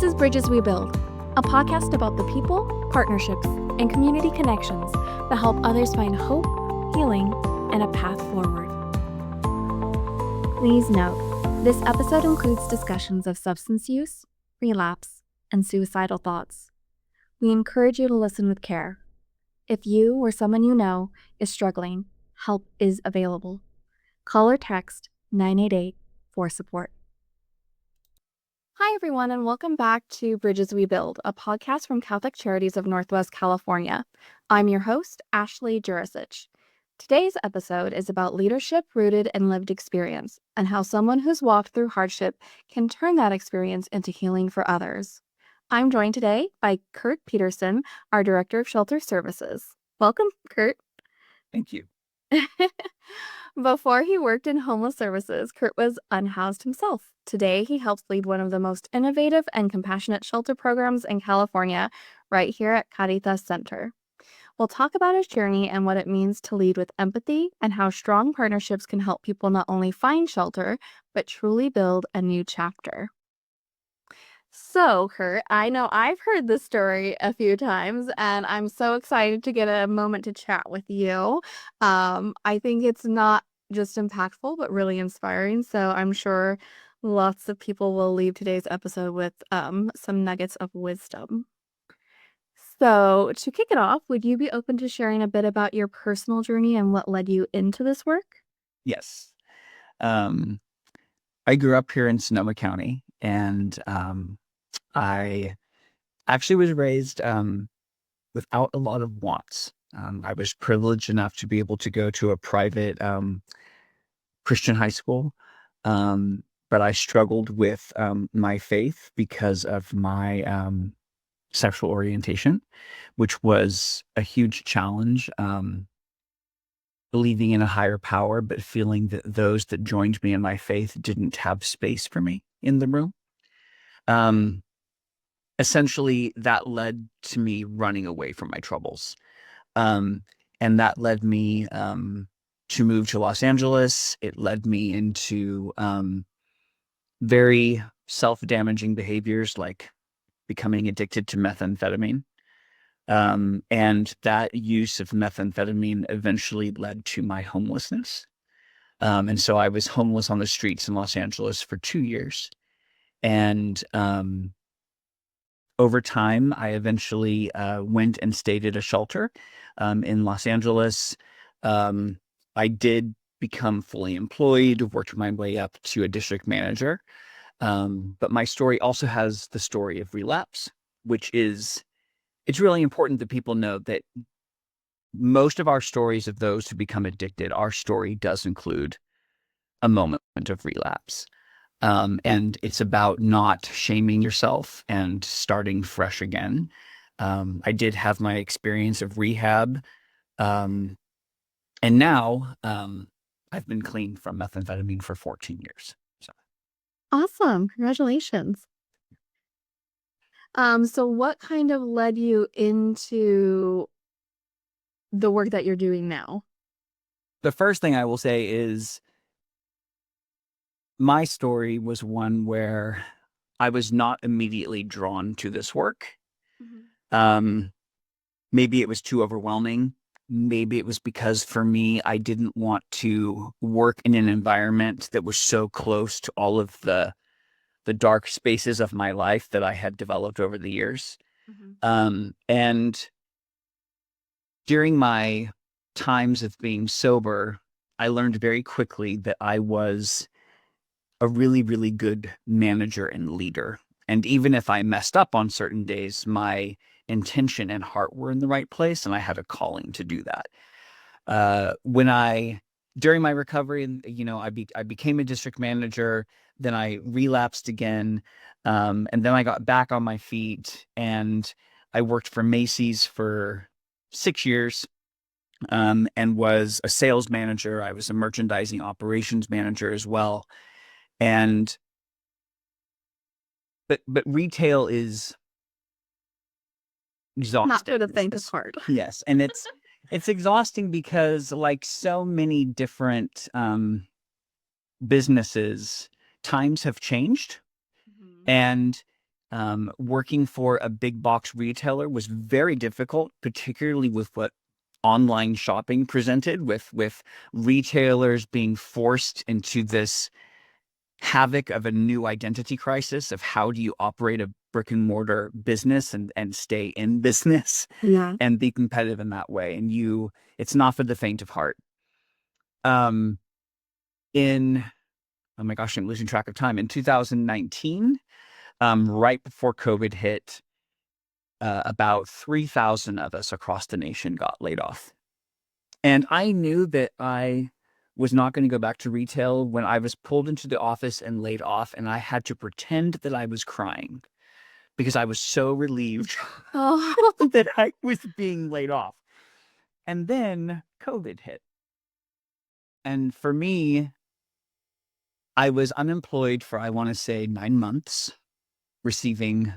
This is Bridges We Build, a podcast about the people, partnerships, and community connections that help others find hope, healing, and a path forward. Please note, this episode includes discussions of substance use, relapse, and suicidal thoughts. We encourage you to listen with care. If you or someone you know is struggling, help is available. Call or text 988 for support. Hi, everyone, and welcome back to Bridges We Build, a podcast from Catholic Charities of Northwest California. I'm your host, Ashley Jurisic. Today's episode is about leadership rooted in lived experience and how someone who's walked through hardship can turn that experience into healing for others. I'm joined today by Kurt Peterson, our Director of Shelter Services. Welcome, Kurt. Thank you. Before he worked in homeless services, Kurt was unhoused himself. Today, he helps lead one of the most innovative and compassionate shelter programs in California, right here at Caritas Center. We'll talk about his journey and what it means to lead with empathy and how strong partnerships can help people not only find shelter, but truly build a new chapter. So, Kurt, I know I've heard this story a few times, and I'm so excited to get a moment to chat with you. I think it's not just impactful, but really inspiring. So I'm sure lots of people will leave today's episode with some nuggets of wisdom. So to kick it off, would you be open to sharing a bit about your personal journey and what led you into this work? Yes. I grew up here in Sonoma County, and I actually was raised without a lot of wants. I was privileged enough to be able to go to a private Christian high school, but I struggled with my faith because of my sexual orientation, which was a huge challenge. Believing in a higher power, but feeling that those that joined me in my faith didn't have space for me in the room. Essentially, that led to me running away from my troubles. And that led me to move to Los Angeles. It led me into very self-damaging behaviors like becoming addicted to methamphetamine. And that use of methamphetamine eventually led to my homelessness. And so I was homeless on the streets in Los Angeles for 2 years. And over time, I eventually went and stayed at a shelter in Los Angeles. I did become fully employed, worked my way up to a district manager. But my story also has the story of relapse, which is, it's really important that people know that most of our stories of those who become addicted, our story does include a moment of relapse. And it's about not shaming yourself and starting fresh again. I did have my experience of rehab. And now I've been clean from methamphetamine for 14 years. So. Awesome. Congratulations. So what kind of led you into the work that you're doing now? The first thing I will say is my story was one where I was not immediately drawn to this work. Mm-hmm. Maybe it was too overwhelming. Maybe it was because for me, I didn't want to work in an environment that was so close to all of the dark spaces of my life that I had developed over the years. Mm-hmm. And during my times of being sober, I learned very quickly that I was a really, really good manager and leader. And even if I messed up on certain days, my intention and heart were in the right place, and I had a calling to do that. During my recovery, I became a district manager. Then I relapsed again, and then I got back on my feet, and I worked for Macy's for 6 years, and was a sales manager. I was a merchandising operations manager as well, but retail is exhausting. Not for the faint of heart. Yes, and it's exhausting because, like so many different businesses, times have changed. Mm-hmm. And Working for a big box retailer was very difficult, particularly with what online shopping presented, with retailers being forced into this havoc of a new identity crisis of how do you operate a brick and mortar business and stay in business Yeah. and be competitive in that way. And it's not for the faint of heart. Um, in Oh my gosh, I'm losing track of time. In 2019, right before COVID hit, about 3,000 of us across the nation got laid off. And I knew that I was not going to go back to retail when I was pulled into the office and laid off, and I had to pretend that I was crying because I was so relieved Oh. that I was being laid off. And then COVID hit. And for me, I was unemployed for, I want to say, 9 months, receiving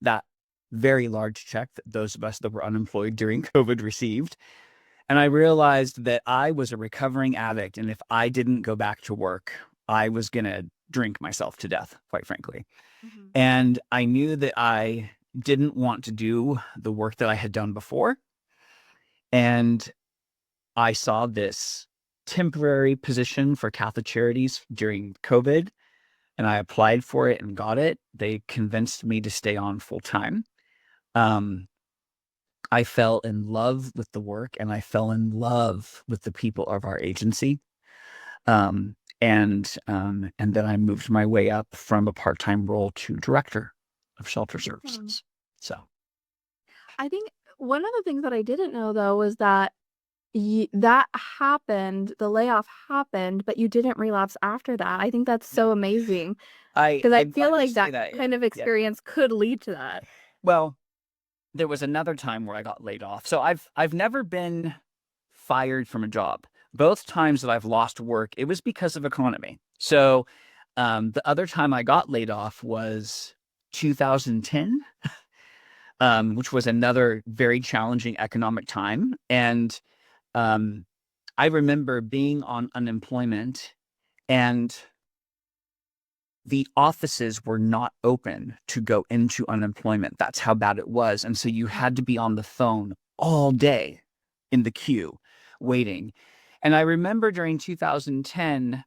that very large check that those of us that were unemployed during COVID received. And I realized that I was a recovering addict. And if I didn't go back to work, I was going to drink myself to death, quite frankly. Mhm. And I knew that I didn't want to do the work that I had done before. And I saw this temporary position for Catholic Charities during COVID, and I applied for it and got it. They convinced me to stay on full time. Um, I fell in love with the work and I fell in love with the people of our agency. And then I moved my way up from a part-time role to director of shelter Awesome. services. So I think one of the things that I didn't know though was that that happened, the layoff happened, but you didn't relapse after that. I think that's so amazing because I I'm feel glad you like say that that. Yeah. kind of Yeah. experience could lead to that. Well, there was another time where I got laid off. So I've never been fired from a job. Both times that I've lost work, it was because of economy. So the other time I got laid off was 2010, which was another very challenging economic time. And um, I remember being on unemployment and the offices were not open to go into unemployment. That's how bad it was. And so you had to be on the phone all day in the queue waiting. And I remember during 2010,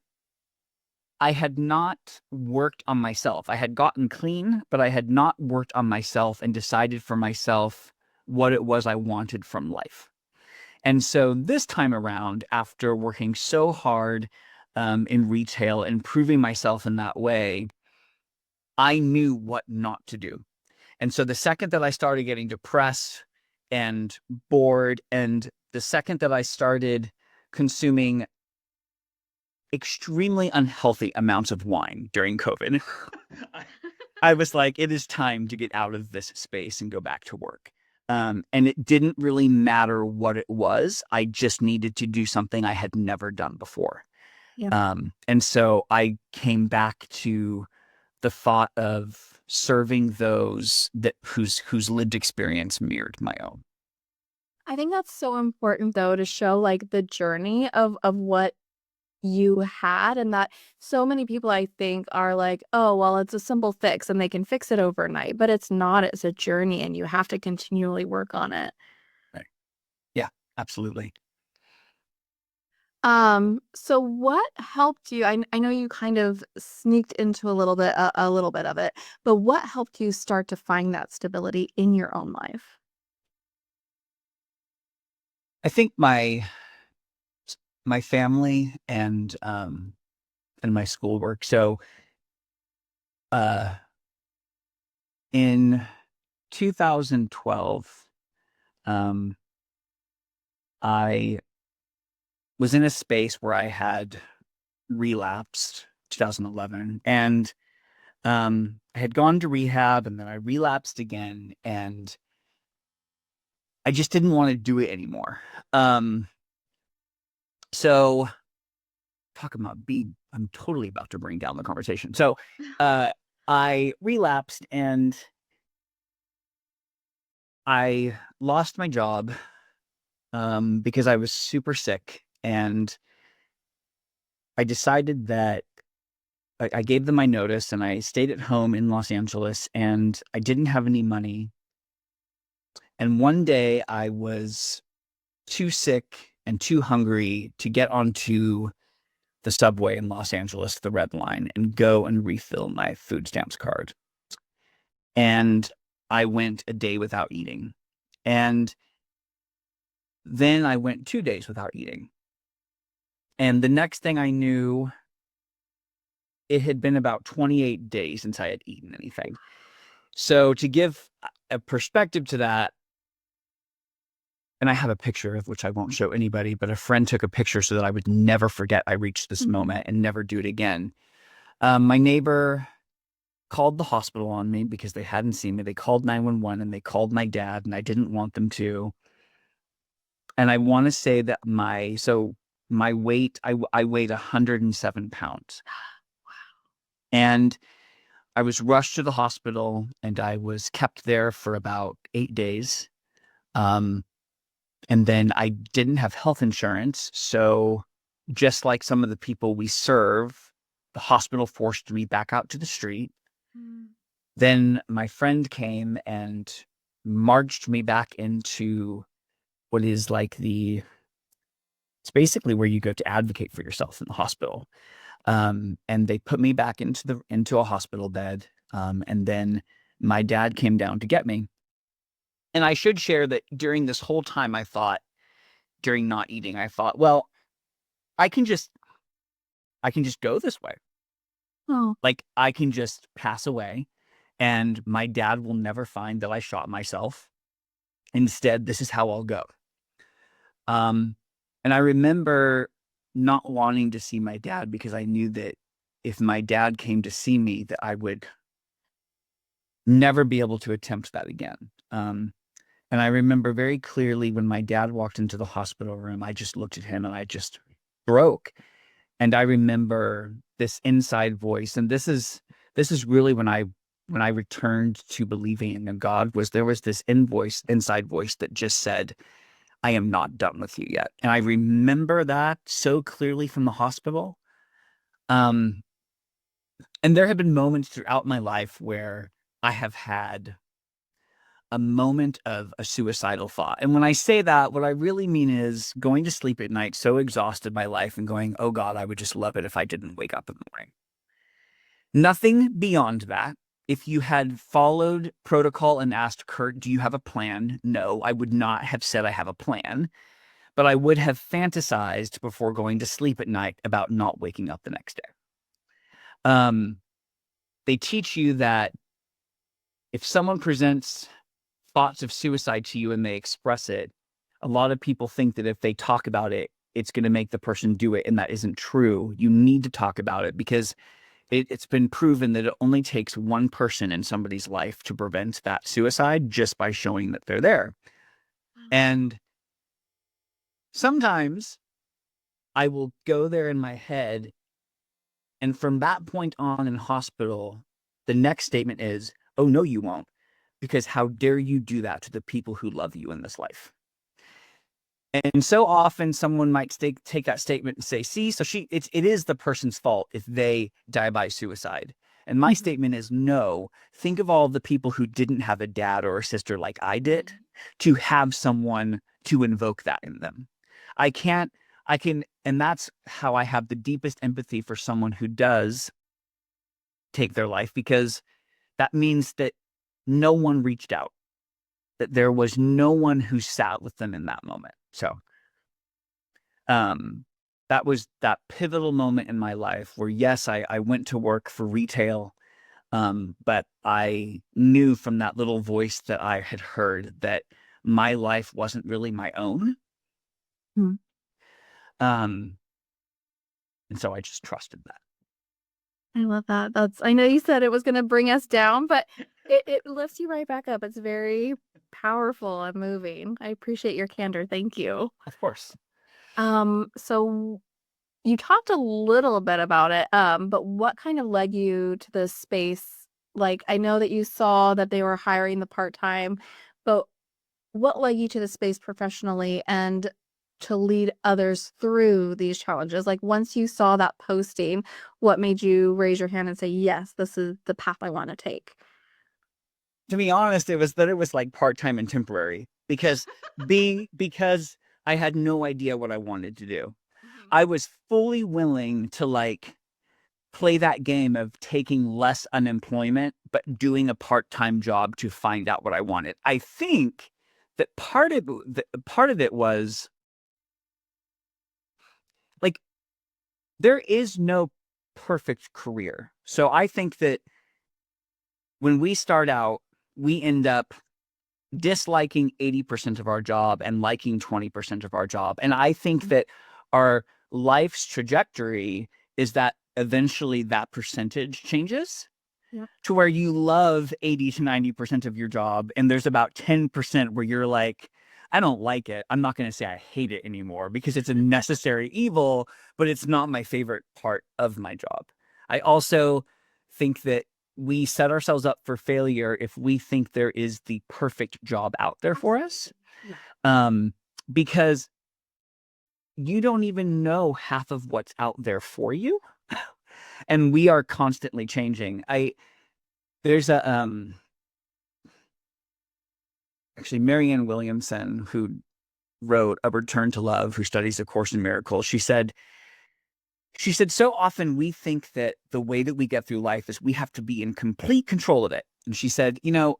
I had not worked on myself. I had gotten clean, but I had not worked on myself and decided for myself what it was I wanted from life. And so this time around, after working so hard in retail and proving myself in that way, I knew what not to do. And so the second that I started getting depressed and bored, and the second that I started consuming extremely unhealthy amounts of wine during COVID, I was like, it is time to get out of this space and go back to work. And it didn't really matter what it was. I just needed to do something I had never done before. Yeah. And so I came back to the thought of serving those that whose lived experience mirrored my own. I think that's so important though to show like the journey of what you had and that so many people I think are like, "Oh, well, it's a simple fix and they can fix it overnight." But it's not. It's a journey and you have to continually work on it. Right. Yeah, absolutely. So what helped you? I know you kind of sneaked into a little bit of it, but what helped you start to find that stability in your own life? I think my family and my schoolwork. So uh in 2012, um I was in a space where I had relapsed 2011, and I had gone to rehab and then I relapsed again, and I just didn't want to do it anymore. Um so talking about being I'm totally about to bring down the conversation. So uh I relapsed and I lost my job because I was super sick, and I decided that I gave them my notice and I stayed at home in Los Angeles and I didn't have any money. And one day I was too sick and too hungry to get onto the subway in Los Angeles, the Red Line, and go and refill my food stamps card. And I went a day without eating. And then I went 2 days without eating. And the next thing I knew, it had been about 28 days since I had eaten anything. So to give a perspective to that, and I have a picture of which I won't show anybody, but a friend took a picture so that I would never forget I reached this moment and never do it again. My neighbor called the hospital on me because they hadn't seen me. They called 911 and they called my dad, and I didn't want them to. And I want to say that my weight, I weighed 107 pounds. And I was rushed to the hospital and I was kept there for about 8 days. And then I didn't have health insurance. So just like some of the people we serve, the hospital forced me back out to the street. Then my friend came and marched me back into what is like it's basically where you go to advocate for yourself in the hospital. And they put me back into a hospital bed. And then my dad came down to get me. And I should share that during this whole time, during not eating, I thought, well, I can just go this way. Oh. Like I can just pass away and my dad will never find that I shot myself. Instead, this is how I'll go. And I remember not wanting to see my dad because I knew that if my dad came to see me, that I would never be able to attempt that again. And I remember very clearly when my dad walked into the hospital room, I just looked at him and I just broke. And I remember this inside voice, and this is really when I returned to believing in God, there was this inside voice that just said, I am not done with you yet. And I remember that so clearly from the hospital. And there have been moments throughout my life where I have had a moment of a suicidal thought. And when I say that, what I really mean is going to sleep at night so exhausted by life and going, oh God, I would just love it if I didn't wake up in the morning. Nothing beyond that. If you had followed protocol and asked Kurt, do you have a plan? No, I would not have said I have a plan, but I would have fantasized before going to sleep at night about not waking up the next day. They teach you that if someone presents thoughts of suicide to you and they express it, a lot of people think that if they talk about it, it's going to make the person do it. And that isn't true. You need to talk about it because it's been proven that it only takes one person in somebody's life to prevent that suicide just by showing that they're there. And sometimes I will go there in my head. And from that point on in hospital, the next statement is, oh, no, you won't. Because how dare you do that to the people who love you in this life? And so often someone might take that statement and say, see, so it is the person's fault if they die by suicide. And my statement is no. Think of all the people who didn't have a dad or a sister like I did to have someone to invoke that in them. And that's how I have the deepest empathy for someone who does take their life, because that means that no one reached out, that there was no one who sat with them in that moment. So that was that pivotal moment in my life where, yes, I went to work for retail, but I knew from that little voice that I had heard that my life wasn't really my own. Hmm. And so I just trusted that. I love that. I know you said it was going to bring us down, but it lifts you right back up. It's very powerful and moving. I appreciate your candor. Thank you. Of course. So you talked a little bit about it, but what kind of led you to this space? Like, I know that you saw that they were hiring the part-time, but what led you to the space professionally? And to lead others through these challenges? Like once you saw that posting, what made you raise your hand and say, yes, this is the path I want to take? To be honest, it was like part-time and temporary because I had no idea what I wanted to do. Mhm. I was fully willing to like play that game of taking less unemployment, but doing a part-time job to find out what I wanted. I think that part of it was like there is no perfect career. So I think that when we start out, we end up disliking 80% of our job and liking 20% of our job. And I think that our life's trajectory is that eventually that percentage changes Yeah. to where you love 80 to 90% of your job. And there's about 10% where you're like, I don't like it. I'm not going to say I hate it anymore because it's a necessary evil, but it's not my favorite part of my job. I also think that we set ourselves up for failure if we think there is the perfect job out there for us. Absolutely. Yeah. Um, because you don't even know half of what's out there for you. And we are constantly changing. There's a actually Marianne Williamson who wrote A Return to Love, who studies A Course in Miracles. She said so often we think that the way that we get through life is we have to be in complete control of it. And she said, you know,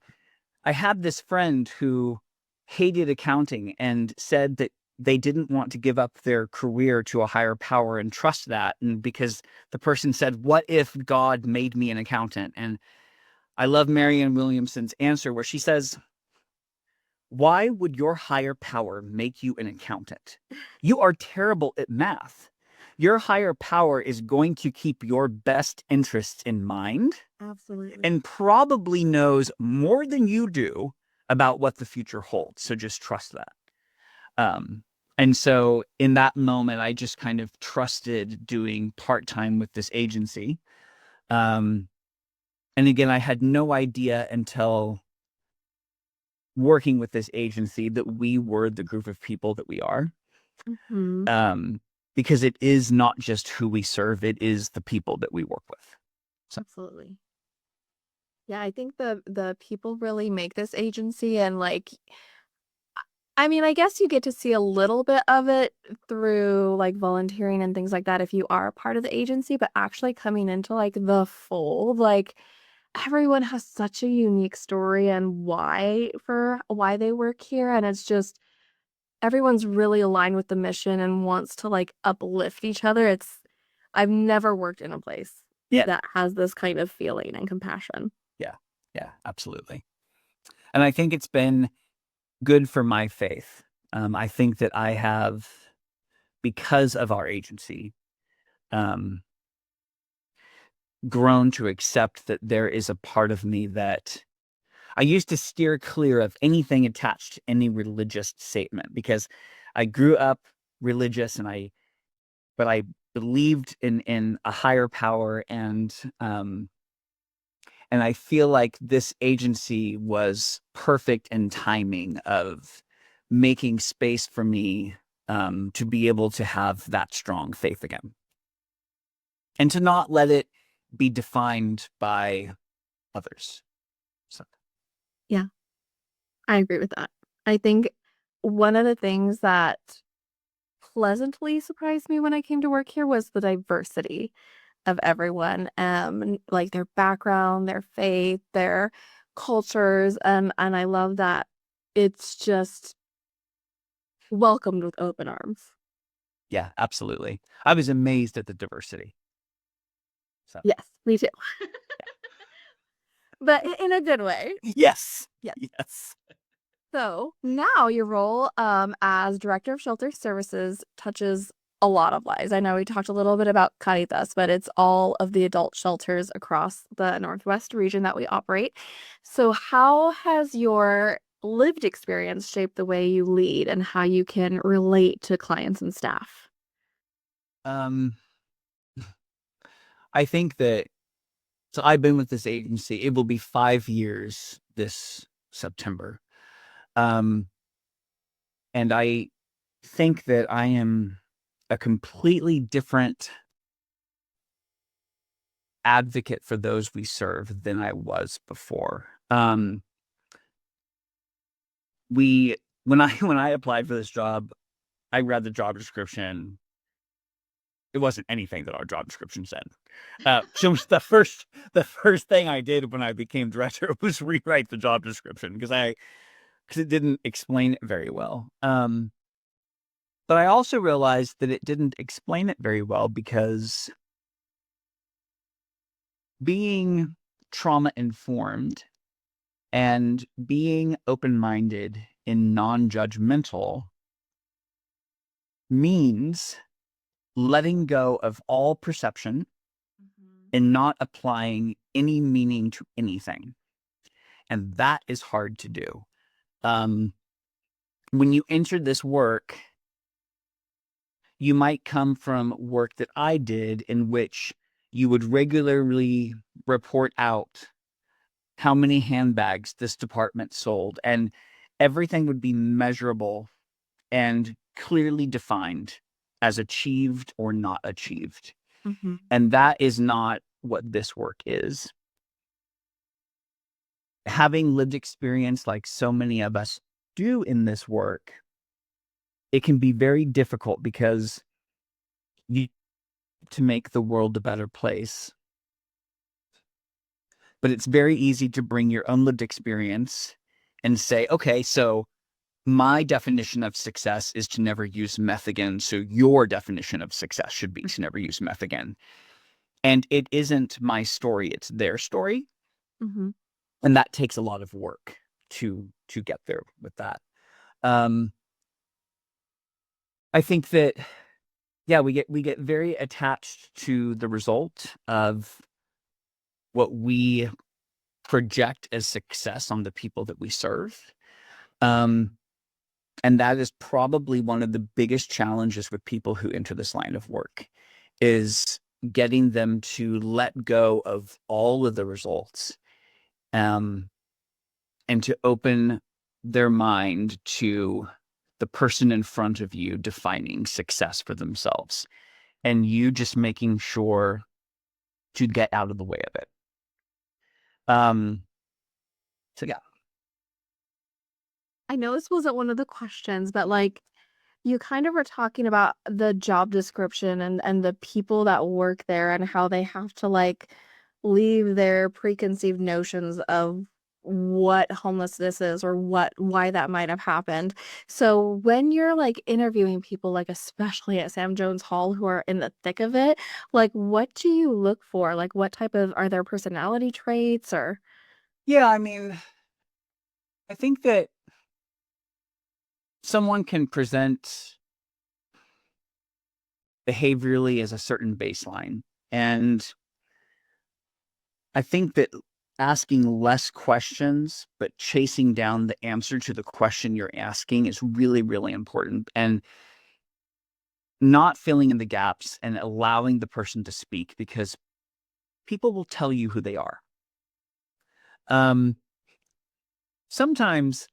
I had this friend who hated accounting and said that they didn't want to give up their career to a higher power and trust that. And because the person said, what if God made me an accountant? And I love Marianne Williamson's answer where she says, why would your higher power make you an accountant? You are terrible at math. Your higher power is going to keep your best interests in mind Absolutely. and probably knows more than you do about what the future holds. So just trust that. And so in that moment, I just kind of trusted doing part-time with this agency. Um, and again, I had no idea until working with this agency that we were the group of people that we are. Hmm. Um, because it is not just who we serve, it is the people that we work with. So Absolutely. Yeah, I think the people really make this agency and like I mean, I guess you get to see a little bit of it through like volunteering and things like that if you are a part of the agency, but actually coming into like the fold, like everyone has such a unique story and why they work here. And it's just everyone's really aligned with the mission and wants to like uplift each other. I've never worked in a place yeah, that has this kind of feeling and compassion. yeah, yeah, absolutely. And I think it's been good for my faith. I think that I have, because of our agency, um, grown to accept that there is a part of me that I used to steer clear of anything attached to any religious statement because I grew up religious but I believed in a higher power and I feel like this agency was perfect in timing of making space for me to be able to have that strong faith again and to not let it be defined by others. So, Yeah, I agree with that. I think one of the things that pleasantly surprised me when I came to work here was the diversity of everyone, like their background, their faith, their cultures, and I love that it's just welcomed with open arms. yeah, absolutely. I was amazed at the diversity. So, Yes, me too. But in a good way. yes, Yes. yes. So now your role as director of shelter services touches a lot of lives. I know we talked a little bit about Caritas, but it's all of the adult shelters across the Northwest region that we operate. So how has your lived experience shaped the way you lead and how you can relate to clients and staff? Um, I think that so I've been with this agency. It will be 5 years this September. Um, and think that I am a completely different advocate for those we serve than I was before. We when I when I applied for this job, I read the job description. It wasn't anything that our job description said. So the first thing I did when I became director was rewrite the job description because it didn't explain it very well. But I also realized that it didn't explain it very well because being trauma informed and being open-minded and non-judgmental means letting go of all perception and not applying any meaning to anything. And that is hard to do. When you enter this work, you might come from work that I did in which you would regularly report out how many handbags this department sold, and everything would be measurable and clearly defined as achieved or not achieved. And that is not what this work is. Having lived experience like so many of us do in this work, it can be very difficult because you to make the world a better place. But it's very easy to bring your own lived experience and say, okay, so my definition of success is to never use meth again. So your definition of success should be to never use meth again. And it isn't my story, it's their story. And that takes a lot of work to get there with that. I think that, yeah, we get very attached to the result of what we project as success on the people that we serve. And that is probably one of the biggest challenges with people who enter this line of work, is getting them to let go of all of the results, and to open their mind to the person in front of you defining success for themselves, and you just making sure to get out of the way of it. So yeah. I know this wasn't one of the questions, but like you kind of were talking about the job description and the people that work there and how they have to like leave their preconceived notions of what homelessness is or why that might have happened. So when you're like interviewing people, like especially at Sam Jones Hall who are in the thick of it, like what do you look for? Like what type of are there personality traits or Yeah, I mean, I think that someone can present behaviorally as a certain baseline. And I think that asking less questions, but chasing down the answer to the question you're asking is really, really important. And not filling in the gaps and allowing the person to speak, because people will tell you who they are. Sometimes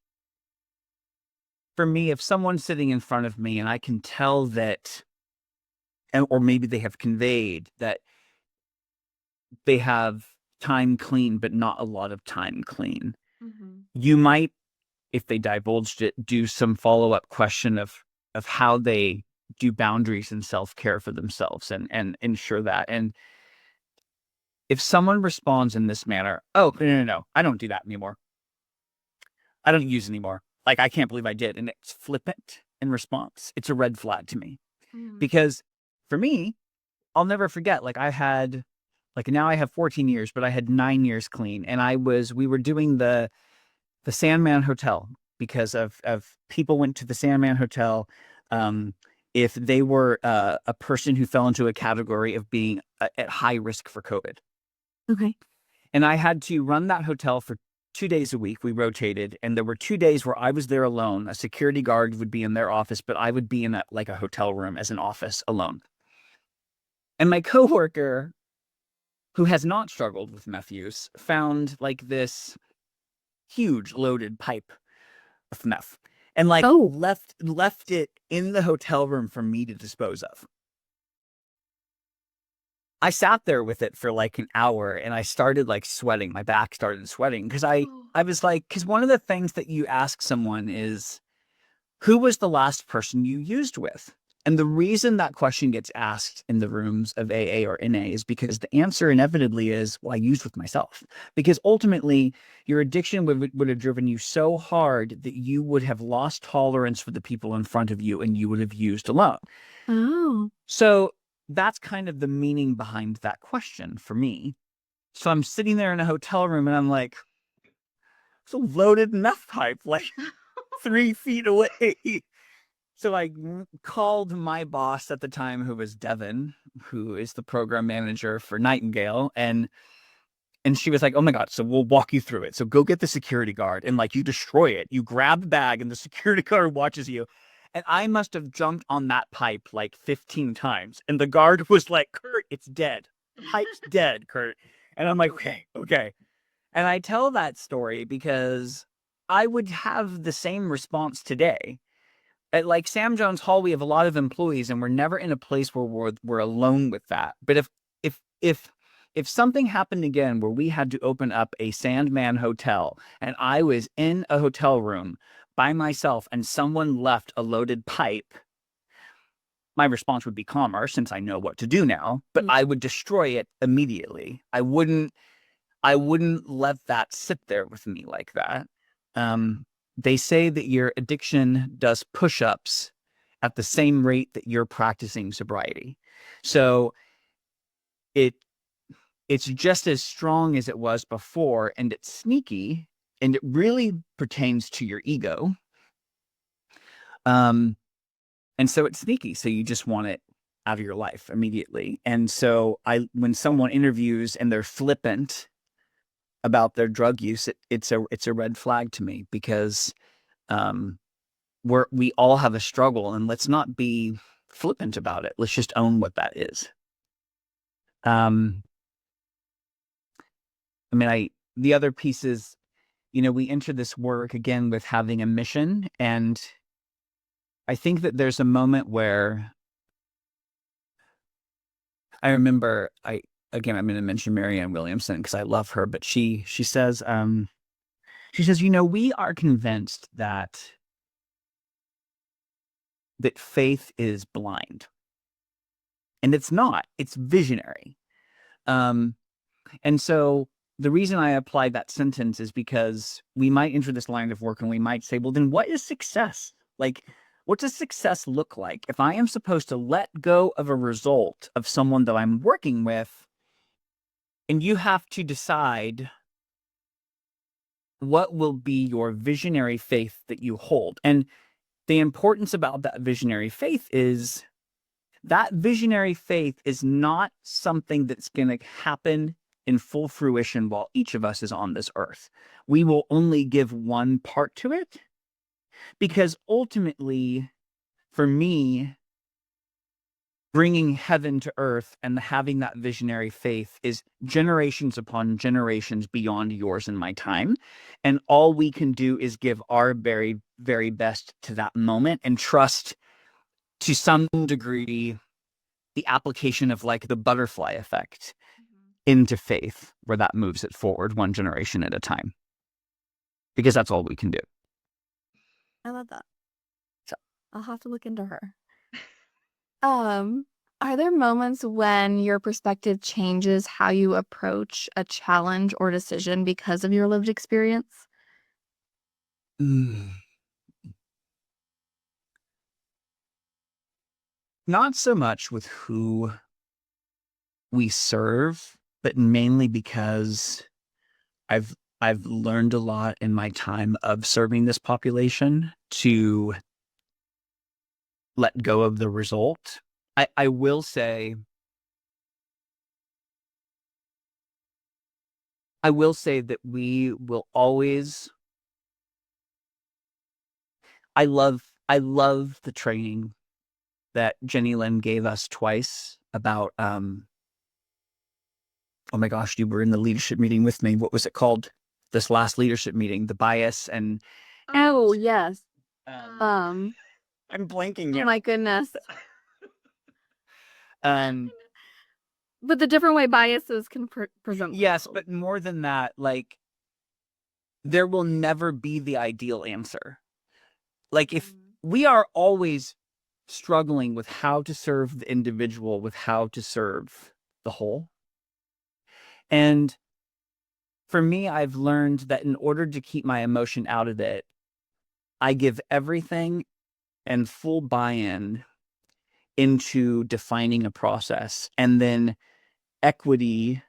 for me, if someone's sitting in front of me and I can tell that, or maybe they have conveyed that they have time clean, but not a lot of time clean, you might, if they divulged it, do some follow-up question of how they do boundaries and self-care for themselves and ensure that. And if someone responds in this manner, oh, no, I don't do that anymore. I don't use anymore. Like, I can't believe I did. And it's flippant in response. It's a red flag to me. Because for me, I'll never forget, like now I have 14 years, but I had 9 years clean. And we were doing the Sandman Hotel because of people went to the Sandman Hotel if they were a person who fell into a category of being at high risk for COVID. okay. And I had to run that hotel for 2 days a week. We rotated, and there were 2 days where I was there alone. A security guard would be in their office, but I would be in a hotel room as an office alone. And my coworker, who has not struggled with meth use, found like this huge loaded pipe of meth. and like Oh, left it in the hotel room for me to dispose of. I sat there with it for like an hour and I started like sweating. My back started sweating because I was like, because one of the things that you ask someone is, who was the last person you used with? And the reason that question gets asked in the rooms of AA or NA is because the answer inevitably is, well, I used with myself. Because ultimately, your addiction would have driven you so hard that you would have lost tolerance for the people in front of you and you would have used alone. oh. So that's kind of the meaning behind that question for me. So I'm sitting there in a hotel room and I'm like, it's a loaded meth pipe, like 3 feet away. So I called my boss at the time, who was Devin, who is the program manager for Nightingale, and she was like, "Oh my God, so we'll walk you through it. So go get the security guard and like you destroy it. You grab the bag and the security guard watches you." And I must have jumped on that pipe like 15 times. And the guard was like, "Kurt, it's dead. Pipe's dead, Kurt." And I'm like, "Okay, okay." And I tell that story because I would have the same response today. At like Sam Jones Hall, we have a lot of employees, and we're never in a place where we're alone with that. But if if if something happened again where we had to open up a Sandman hotel and I was in a hotel room by myself and someone left a loaded pipe, my response would be calmer since I know what to do now, but Mm. I would destroy it immediately. I wouldn't let that sit there with me like that. They say that your addiction does push-ups at the same rate that you're practicing sobriety. So it it's just as strong as it was before, and it's sneaky, and it really pertains to your ego. Um, and so it's sneaky. So you just want it out of your life immediately. And so when someone interviews and they're flippant about their drug use, it's a red flag to me because um, we all have a struggle, and let's not be flippant about it. Let's just own what that is. Um, I mean, the other piece is, we enter this work again with having a mission, and I think that there's a moment where I remember again, I'm going to mention Marianne Williamson because I love her, but she says, we are convinced that faith is blind. And it's not, it's visionary. Um, and so the reason I applied that sentence is because we might enter this line of work and we might say, well, then what is success? Like, what does success look like? If I am supposed to let go of a result of someone that I'm working with, and you have to decide what will be your visionary faith that you hold. And the importance about that visionary faith is that visionary faith is not something that's going to happen in full fruition while each of us is on this earth. We will only give one part to it because ultimately, for me, bringing heaven to earth and having that visionary faith is generations upon generations beyond yours and my time. And all we can do is give our very, very best to that moment and trust to some degree the application of like the butterfly effect into faith, where that moves it forward one generation at a time, because that's all we can do. I love that. So, I'll have to look into her. Um, are there moments when your perspective changes how you approach a challenge or decision because of your lived experience? mm, not so much with who we serve, but mainly because I've learned a lot in my time of serving this population to let go of the result. I will say that we will always I love the training that Jenny Lynn gave us twice about oh my gosh, you were in the leadership meeting with me. What was it called? This last leadership meeting, the bias and Oh, yes. Um, I'm blanking oh here. my goodness. Um, But the different way biases can present yes, themselves. but more than that, like there will never be the ideal answer. Like if we are always struggling with how to serve the individual, with how to serve the whole. And for me, I've learned that in order to keep my emotion out of it, I give everything and full buy-in into defining a process. And then equity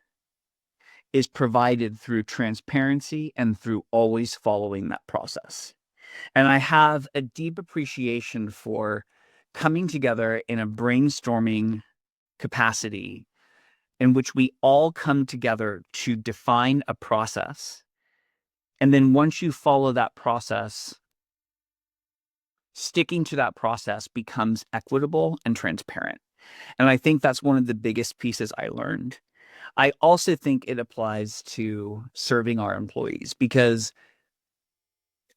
is provided through transparency and through always following that process. And I have a deep appreciation for coming together in a brainstorming capacity in which we all come together to define a process. And then once you follow that process, sticking to that process becomes equitable and transparent. And I think that's one of the biggest pieces I learned. I also think it applies to serving our employees because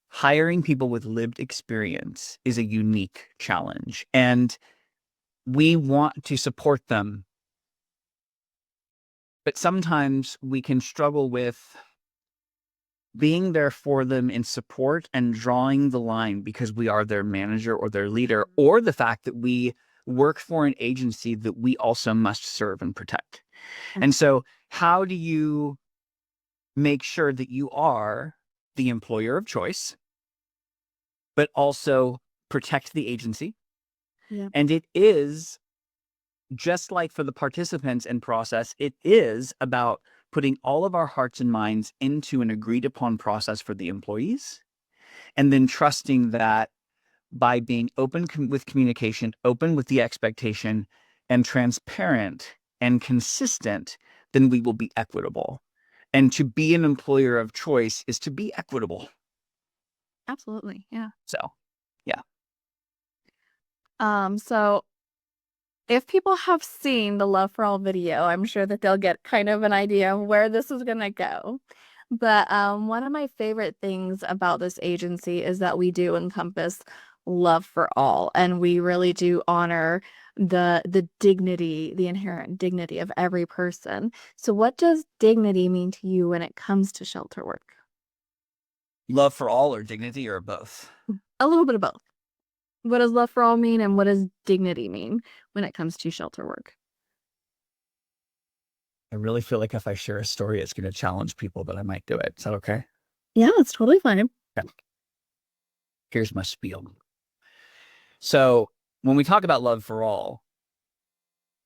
hiring people with lived experience is a unique challenge. And we want to support them. But sometimes we can struggle with being there for them in support and drawing the line because we are their manager or their leader, or the fact that we work for an agency that we also must serve and protect. And so, how do you make sure that you are the employer of choice, but also protect the agency? Yeah. And it is just like for the participants in process, it is about putting all of our hearts and minds into an agreed upon process for the employees, and then trusting that by being open with communication, open with the expectation, and transparent and consistent, then we will be equitable. And to be an employer of choice is to be equitable. Absolutely. Yeah. So, yeah. So if people have seen the Love for All video, I'm sure that they'll get kind of an idea of where this is gonna go. But one of my favorite things about this agency is that we do encompass love for all, and we really do honor the dignity, the inherent dignity of every person. So what does dignity mean to you when it comes to shelter work? Love for all or dignity or both? A little bit of both. What does love for all mean, and what does dignity mean when it comes to shelter work? I really feel like if I share a story, it's going to challenge people, but I might do it. Is that okay? Yeah, it's totally fine. Okay. Here's my spiel. So, when we talk about love for all,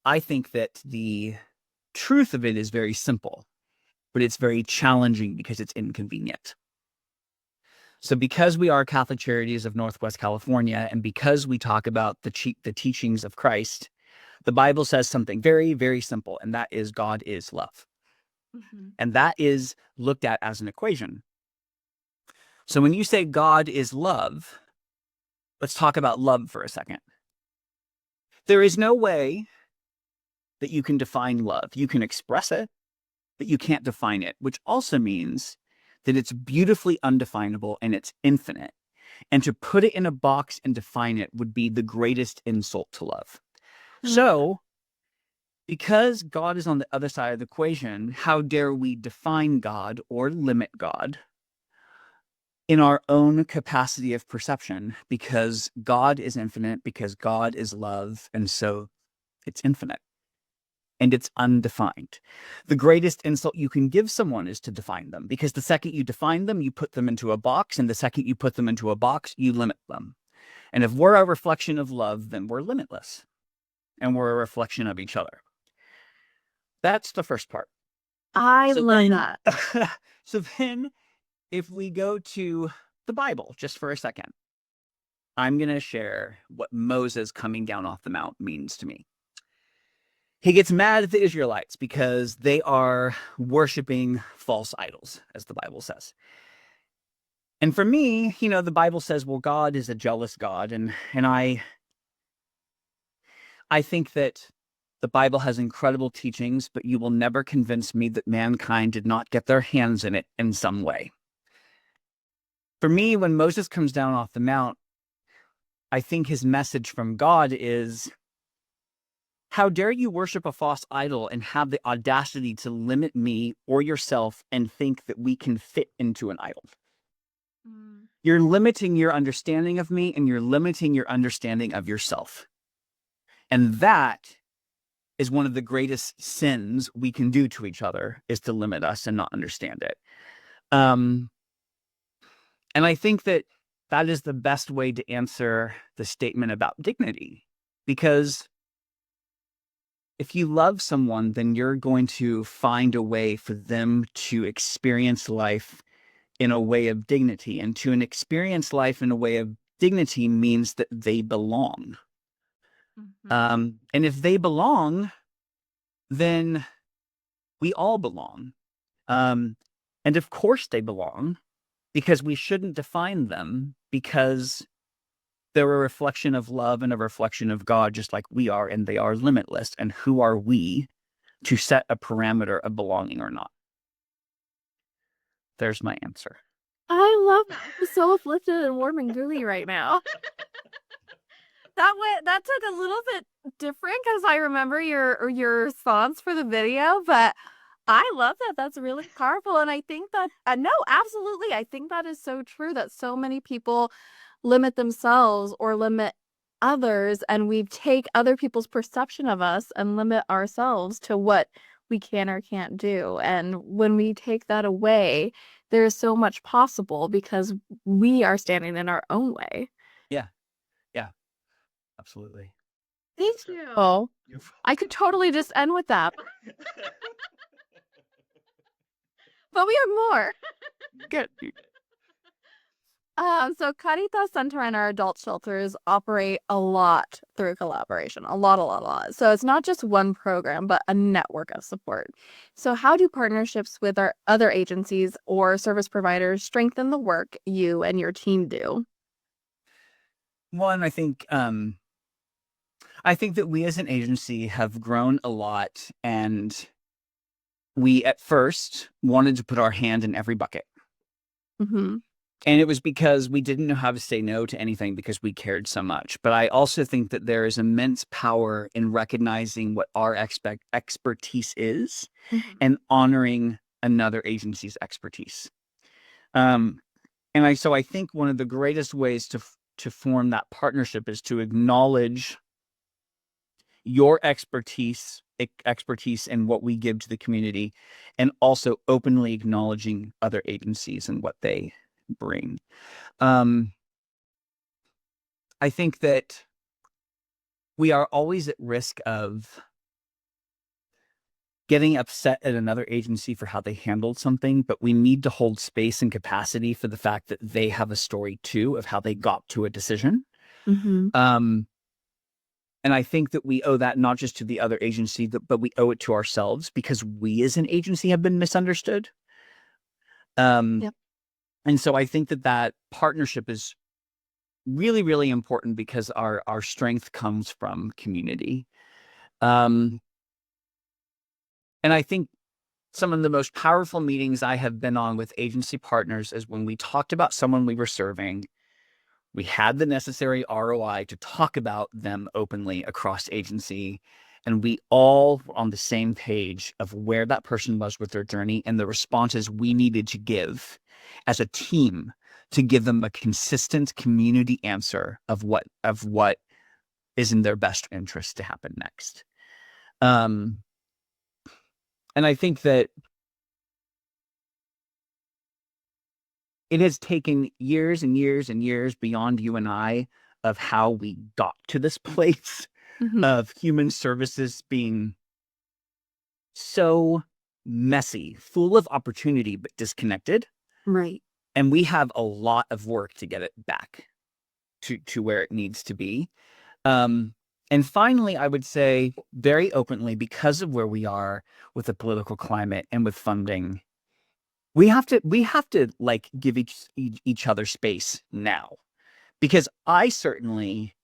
I think that the truth of it is very simple, but it's very challenging because it's inconvenient. So, because we are Catholic Charities of Northwest California, and because we talk about the teachings of Christ, the Bible says something very, very simple, and that is God is love. And that is looked at as an equation. So when you say God is love, let's talk about love for a second. There is no way that you can define love. You can express it, but you can't define it, which also means that it's beautifully undefinable and it's infinite. And to put it in a box and define it would be the greatest insult to love. So, because God is on the other side of the equation, how dare we define God or limit God in our own capacity of perception? Because God is infinite, because God is love, and so it's infinite and it's undefined. The greatest insult you can give someone is to define them, because the second you define them, you put them into a box, and the second you put them into a box, you limit them. And if we're a reflection of love, then we're limitless, and we're a reflection of each other. That's the first part. I So love then, that. so then, if we go to the Bible just for a second, I'm going to share what Moses coming down off the mount means to me. He gets mad at the Israelites because they are worshiping false idols, as the Bible says. And for me, you know, the Bible says, well, God is a jealous God. And I think that the Bible has incredible teachings, but you will never convince me that mankind did not get their hands in it in some way. For me, when Moses comes down off the mount, I think his message from God is, how dare you worship a false idol and have the audacity to limit me or yourself and think that we can fit into an idol? You're limiting your understanding of me, and you're limiting your understanding of yourself. And that is one of the greatest sins we can do to each other, is to limit us and not understand it. And I think that that is the best way to answer the statement about dignity, because if you love someone, then you're going to find a way for them to experience life in a way of dignity. And to experience life in a way of dignity means that they belong. And if they belong, then we all belong. And of course they belong, because we shouldn't define them, because they're a reflection of love and a reflection of God, just like we are, and they are limitless. And who are we to set a parameter of belonging or not? There's my answer. I love that. I'm so uplifted and warm and gooey right now. That took a little bit different because I remember your response for the video, but I love that. That's really powerful. And I think that, no, absolutely. I think that is so true that so many people limit themselves or limit others, and we take other people's perception of us and limit ourselves to what we can or can't do. And when we take that away, there is so much possible because we are standing in our own way. Yeah. Yeah. Absolutely. Thank you. I could totally just end with that. But we have more. Good. So Caritas Center and our adult shelters operate a lot through collaboration, a lot. So it's not just one program, but a network of support. So how do partnerships with our other agencies or service providers strengthen the work you and your team do? One, I think that we as an agency have grown a lot, and we at first wanted to put our hand in every bucket. Mm-hmm. And it was because we didn't know how to say no to anything because we cared so much. But I also think that there is immense power in recognizing what our expertise is and honoring another agency's expertise. So I think one of the greatest ways to form that partnership is to acknowledge your expertise and what we give to the community, and also openly acknowledging other agencies and what they bring. I think that we are always at risk of getting upset at another agency for how they handled something, but we need to hold space and capacity for the fact that they have a story too of how they got to a decision. And I think that we owe that not just to the other agency, but we owe it to ourselves, because we as an agency have been misunderstood. Yep. And so I think that partnership is really, really important, because our strength comes from community. And I think some of the most powerful meetings I have been on with agency partners is when we talked about someone we were serving. We had the necessary ROI to talk about them openly across agency, and we all were on the same page of where that person was with their journey and the responses we needed to give as a team to give them a consistent community answer of what is in their best interest to happen next. And I think that it has taken years and years and years beyond you and I of how we got to this place of human services being so messy, full of opportunity, but disconnected. Right. And we have a lot of work to get it back to where it needs to be. And finally, I would say very openly, because of where we are with the political climate and with funding, we have to like give each other space now, because I certainly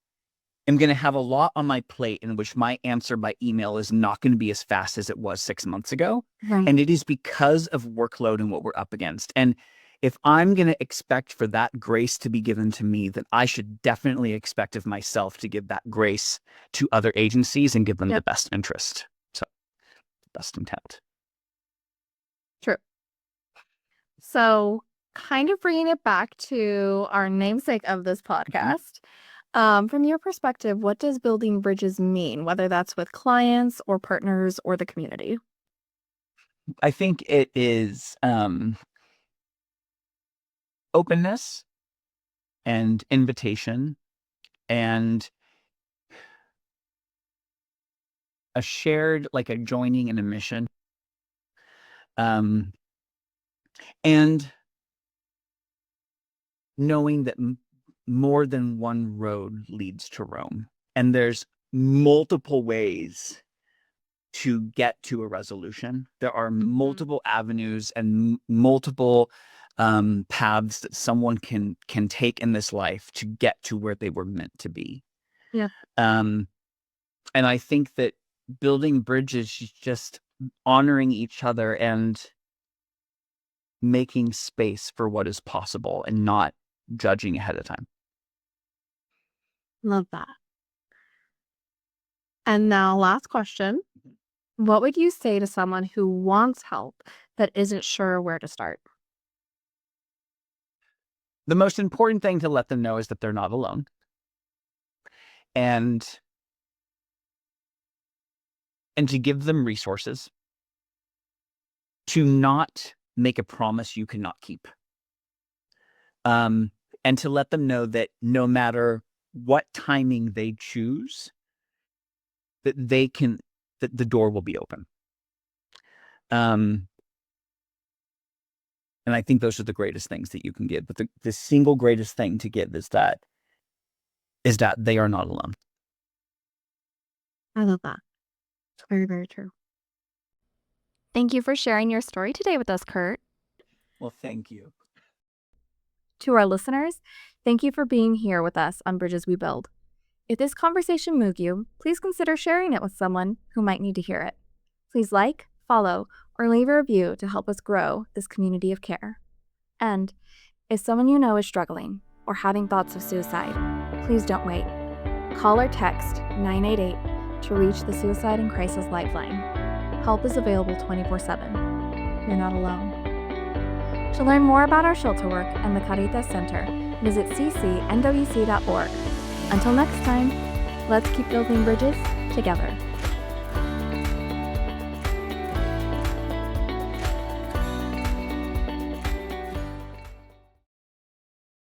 am going to have a lot on my plate in which my answer by email is not going to be as fast as it was 6 months ago. Right. And it is because of workload and what we're up against. And if I'm going to expect for that grace to be given to me, then I should definitely expect of myself to give that grace to other agencies and give them the best interest. So, best intent. True. So, kind of bringing it back to our namesake of this podcast, from your perspective, what does building bridges mean, whether that's with clients or partners or the community? I think it is openness and invitation and a shared, like a joining in a mission. And knowing that more than one road leads to Rome, and there's multiple ways to get to a resolution. There are multiple avenues and multiple paths that someone can take in this life to get to where they were meant to be. Yeah. And I think that building bridges is just honoring each other and making space for what is possible and not judging ahead of time. Love that. And now, last question. What would you say to someone who wants help but isn't sure where to start? The most important thing to let them know is that they're not alone. And to give them resources, to not make a promise you cannot keep. And to let them know that no matter what timing they choose, that the door will be open. And I think those are the greatest things that you can give. But the single greatest thing to give is that they are not alone. I love that. It's very, very true. Thank you for sharing your story today with us, Kurt. Well, thank you. To our listeners, thank you for being here with us on Bridges We Build. If this conversation moved you, please consider sharing it with someone who might need to hear it. Please like, follow, or leave a review to help us grow this community of care. And if someone you know is struggling or having thoughts of suicide, please don't wait. Call or text 988 to reach the Suicide and Crisis Lifeline. Help is available 24/7. You're not alone. To learn more about our shelter work and the Caritas Center, visit ccnwc.org. Until next time, let's keep building bridges together.